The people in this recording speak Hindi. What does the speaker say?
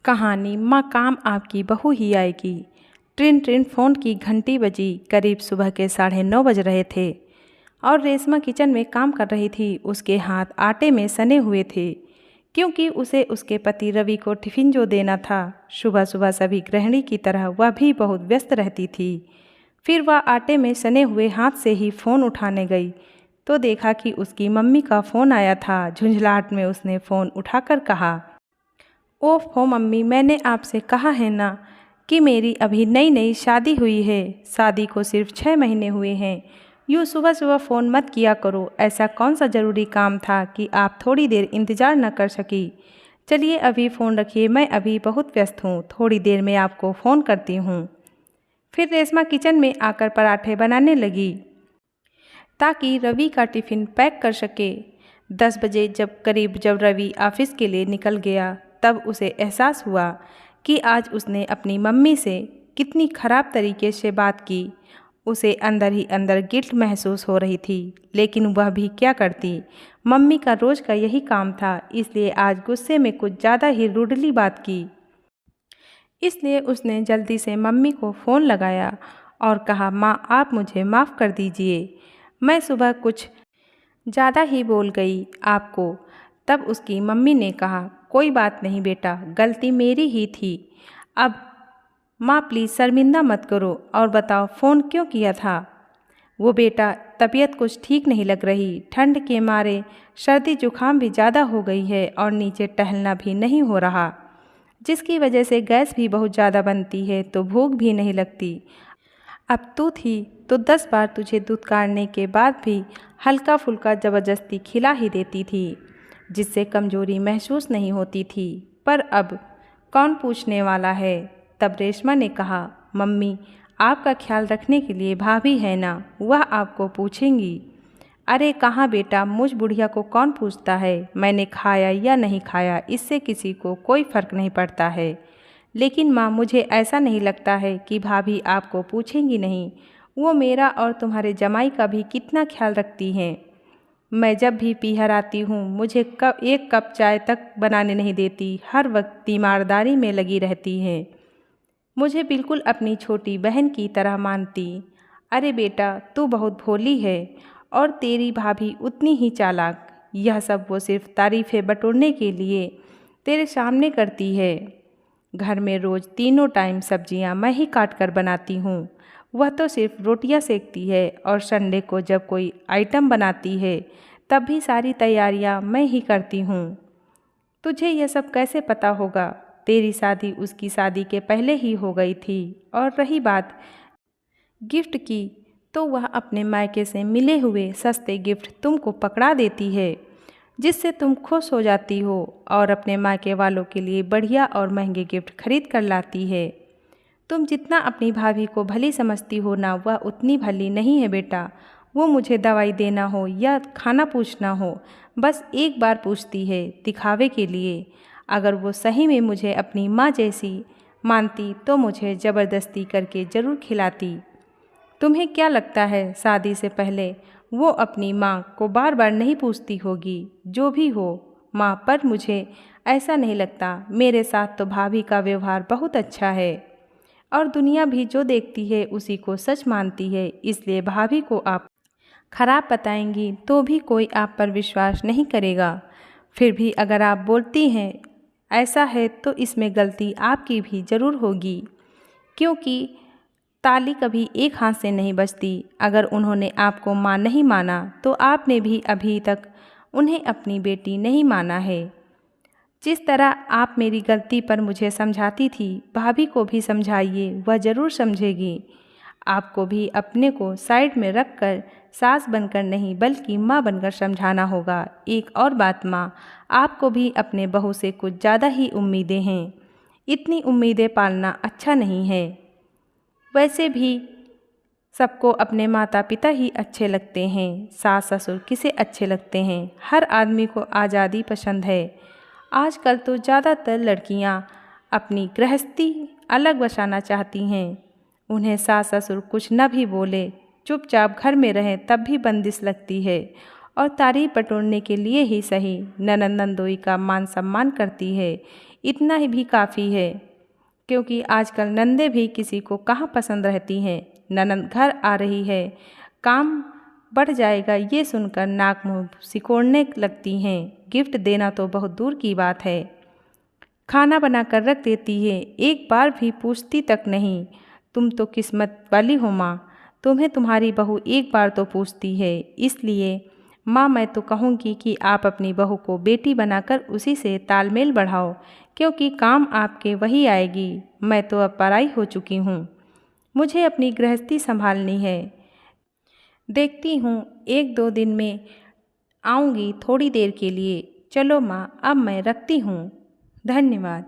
कहानी माँ काम आपकी बहू ही आएगी। ट्रिन ट्रिन फ़ोन की घंटी बजी। करीब सुबह के 9:30 बज रहे थे और रेशमा किचन में काम कर रही थी। उसके हाथ आटे में सने हुए थे क्योंकि उसे उसके पति रवि को टिफ़िन जो देना था। सुबह सुबह सभी गृहिणी की तरह वह भी बहुत व्यस्त रहती थी। फिर वह आटे में सने हुए हाथ से ही फ़ोन उठाने गई तो देखा कि उसकी मम्मी का फ़ोन आया था। झुंझलाहट में उसने फ़ोन उठाकर कहा, ओफ़ो मम्मी, मैंने आपसे कहा है ना कि मेरी अभी नई नई शादी हुई है। शादी को सिर्फ 6 महीने हुए हैं। यूँ सुबह सुबह फ़ोन मत किया करो। ऐसा कौन सा ज़रूरी काम था कि आप थोड़ी देर इंतज़ार न कर सकी। चलिए अभी फ़ोन रखिए, मैं अभी बहुत व्यस्त हूँ, थोड़ी देर में आपको फ़ोन करती हूँ। फिर रेशमा किचन में आकर पराठे बनाने लगी ताकि रवि का टिफ़िन पैक कर सके। 10 बजे जब रवि ऑफिस के लिए निकल गया तब उसे एहसास हुआ कि आज उसने अपनी मम्मी से कितनी ख़राब तरीके से बात की। उसे अंदर ही अंदर गिल्ट महसूस हो रही थी, लेकिन वह भी क्या करती। मम्मी का रोज़ का यही काम था, इसलिए आज गुस्से में कुछ ज़्यादा ही रूडली बात की। इसलिए उसने जल्दी से मम्मी को फ़ोन लगाया और कहा, माँ आप मुझे माफ़ कर दीजिए, मैं सुबह कुछ ज़्यादा ही बोल गई आपको। तब उसकी मम्मी ने कहा, कोई बात नहीं बेटा, गलती मेरी ही थी। अब माँ प्लीज़ शर्मिंदा मत करो और बताओ फ़ोन क्यों किया था। वो बेटा, तबीयत कुछ ठीक नहीं लग रही, ठंड के मारे सर्दी जुकाम भी ज़्यादा हो गई है और नीचे टहलना भी नहीं हो रहा, जिसकी वजह से गैस भी बहुत ज़्यादा बनती है तो भूख भी नहीं लगती। अब तू थी तो 10 बार तुझे दूध काढ़ने के बाद भी हल्का फुल्का ज़बरदस्ती खिला ही देती थी, जिससे कमज़ोरी महसूस नहीं होती थी। पर अब कौन पूछने वाला है। तब रेशमा ने कहा, मम्मी आपका ख्याल रखने के लिए भाभी है ना, वह आपको पूछेंगी। अरे कहाँ बेटा, मुझ बुढ़िया को कौन पूछता है। मैंने खाया या नहीं खाया इससे किसी को कोई फ़र्क नहीं पड़ता है। लेकिन माँ, मुझे ऐसा नहीं लगता है कि भाभी आपको पूछेंगी नहीं। वो मेरा और तुम्हारे जमाई का भी कितना ख्याल रखती हैं। मैं जब भी पीहर आती हूँ मुझे एक कप चाय तक बनाने नहीं देती, हर वक्त तीमारदारी में लगी रहती हैं। मुझे बिल्कुल अपनी छोटी बहन की तरह मानती। अरे बेटा, तू बहुत भोली है और तेरी भाभी उतनी ही चालाक। यह सब वो सिर्फ तारीफ़ें बटोरने के लिए तेरे सामने करती है। घर में रोज़ तीनों टाइम सब्जियां मैं ही काट कर बनाती हूँ, वह तो सिर्फ रोटियां सेकती है और संडे को जब कोई आइटम बनाती है तब भी सारी तैयारियां मैं ही करती हूँ। तुझे यह सब कैसे पता होगा। तेरी शादी उसकी शादी के पहले ही हो गई थी। और रही बात गिफ्ट की, तो वह अपने मायके से मिले हुए सस्ते गिफ्ट तुमको पकड़ा देती है, जिससे तुम खुश हो जाती हो और अपने मायके वालों के लिए बढ़िया और महंगे गिफ्ट खरीद कर लाती है। तुम जितना अपनी भाभी को भली समझती हो ना, वह उतनी भली नहीं है बेटा। वो मुझे दवाई देना हो या खाना पूछना हो, बस एक बार पूछती है दिखावे के लिए। अगर वो सही में मुझे अपनी माँ जैसी मानती तो मुझे ज़बरदस्ती करके ज़रूर खिलाती। तुम्हें क्या लगता है शादी से पहले वो अपनी माँ को बार बार नहीं पूछती होगी। जो भी हो माँ, पर मुझे ऐसा नहीं लगता। मेरे साथ तो भाभी का व्यवहार बहुत अच्छा है और दुनिया भी जो देखती है उसी को सच मानती है। इसलिए भाभी को आप खराब बताएंगी तो भी कोई आप पर विश्वास नहीं करेगा। फिर भी अगर आप बोलती हैं ऐसा है तो इसमें गलती आपकी भी ज़रूर होगी, क्योंकि ताली कभी एक हाथ से नहीं बजती। अगर उन्होंने आपको माँ नहीं माना तो आपने भी अभी तक उन्हें अपनी बेटी नहीं माना है। जिस तरह आप मेरी गलती पर मुझे समझाती थी, भाभी को भी समझाइए, वह ज़रूर समझेगी। आपको भी अपने को साइड में रख कर सास बनकर नहीं बल्कि माँ बनकर समझाना होगा। एक और बात माँ, आपको भी अपने बहू से कुछ ज़्यादा ही उम्मीदें हैं। इतनी उम्मीदें पालना अच्छा नहीं है। वैसे भी सबको अपने माता पिता ही अच्छे लगते हैं, सास ससुर किसे अच्छे लगते हैं। हर आदमी को आज़ादी पसंद है। आजकल तो ज़्यादातर लड़कियां अपनी गृहस्थी अलग बसाना चाहती हैं। उन्हें सास ससुर कुछ न भी बोले, चुपचाप घर में रहें, तब भी बंदिश लगती है और तारीफ बटोरने के लिए ही सही ननद नंदोई का मान सम्मान करती है। इतना ही भी काफ़ी है, क्योंकि आजकल नंदे भी किसी को कहाँ पसंद रहती हैं। ननद घर आ रही है, काम बढ़ जाएगा ये सुनकर नाक मुँह सिकोड़ने लगती हैं। गिफ्ट देना तो बहुत दूर की बात है, खाना बनाकर रख देती है, एक बार भी पूछती तक नहीं। तुम तो किस्मत वाली हो माँ, तुम्हें तुम्हारी बहू एक बार तो पूछती है। इसलिए माँ मैं तो कहूँगी कि आप अपनी बहू को बेटी बनाकर उसी से तालमेल बढ़ाओ, क्योंकि काम आपके वही आएगी। मैं तो अब पराई हो चुकी हूँ, मुझे अपनी गृहस्थी संभालनी है। देखती हूँ 1-2 दिन में आऊँगी थोड़ी देर के लिए। चलो माँ अब मैं रखती हूँ। धन्यवाद।